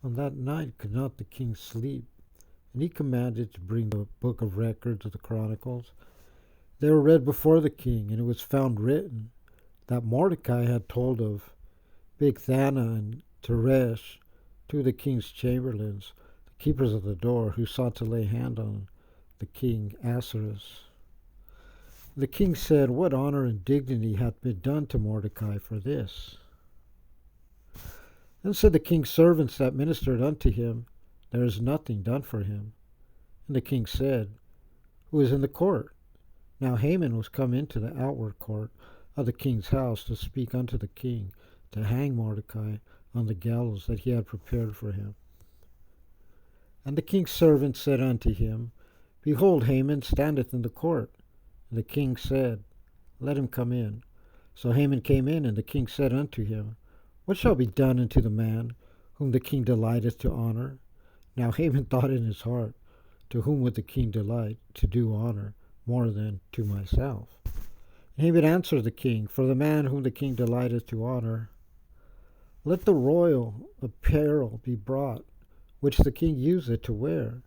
On that night could not the king sleep, and he commanded to bring the book of records of the Chronicles. They were read before the king, and it was found written that Mordecai had told of Bigthana and Teresh, two of the king's chamberlains, the keepers of the door, who sought to lay hand on the king Ahasuerus. The king said, "What honor and dignity hath been done to Mordecai for this?" Then said the king's servants that ministered unto him, "There is nothing done for him." And the king said, "Who is in the court?" Now Haman was come into the outward court of the king's house to speak unto the king, to hang Mordecai on the gallows that he had prepared for him. And the king's servant said unto him, "Behold, Haman standeth in the court." And the king said, "Let him come in." So Haman came in, and the king said unto him, "What shall be done unto the man whom the king delighteth to honor?" Now Haman thought in his heart, "To whom would the king delight to do honor more than to myself?" And Haman answered the king, "For the man whom the king delighteth to honor, let the royal apparel be brought, which the king useth to wear,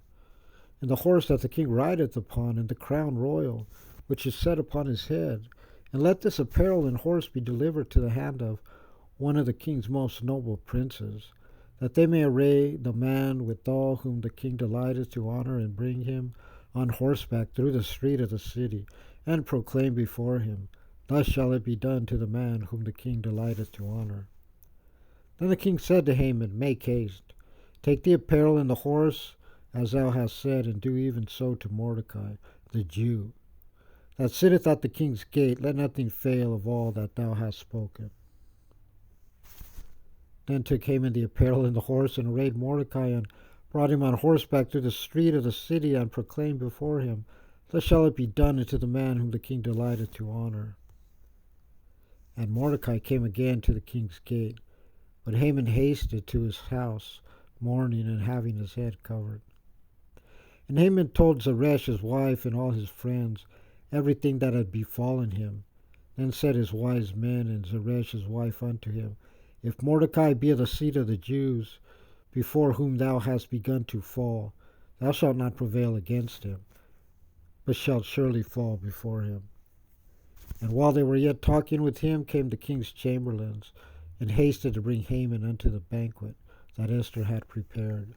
and the horse that the king rideth upon, and the crown royal, which is set upon his head. And let this apparel and horse be delivered to the hand of one of the king's most noble princes, that they may array the man withal whom the king delighteth to honor, and bring him on horseback through the street of the city, and proclaim before him, Thus shall it be done to the man whom the king delighteth to honor." Then the king said to Haman, "Make haste, take the apparel and the horse, as thou hast said, and do even so to Mordecai the Jew, that sitteth at the king's gate. Let nothing fail of all that thou hast spoken." Then took Haman the apparel and the horse, and arrayed Mordecai, and brought him on horseback through the street of the city, and proclaimed before him, "Thus shall it be done unto the man whom the king delighteth to honor." And Mordecai came again to the king's gate, but Haman hasted to his house, mourning and having his head covered. And Haman told Zeresh his wife and all his friends everything that had befallen him. Then said his wise men and Zeresh his wife unto him, "If Mordecai be of the seed of the Jews, before whom thou hast begun to fall, thou shalt not prevail against him, but shalt surely fall before him." And while they were yet talking with him, came the king's chamberlains, and hasted to bring Haman unto the banquet that Esther had prepared.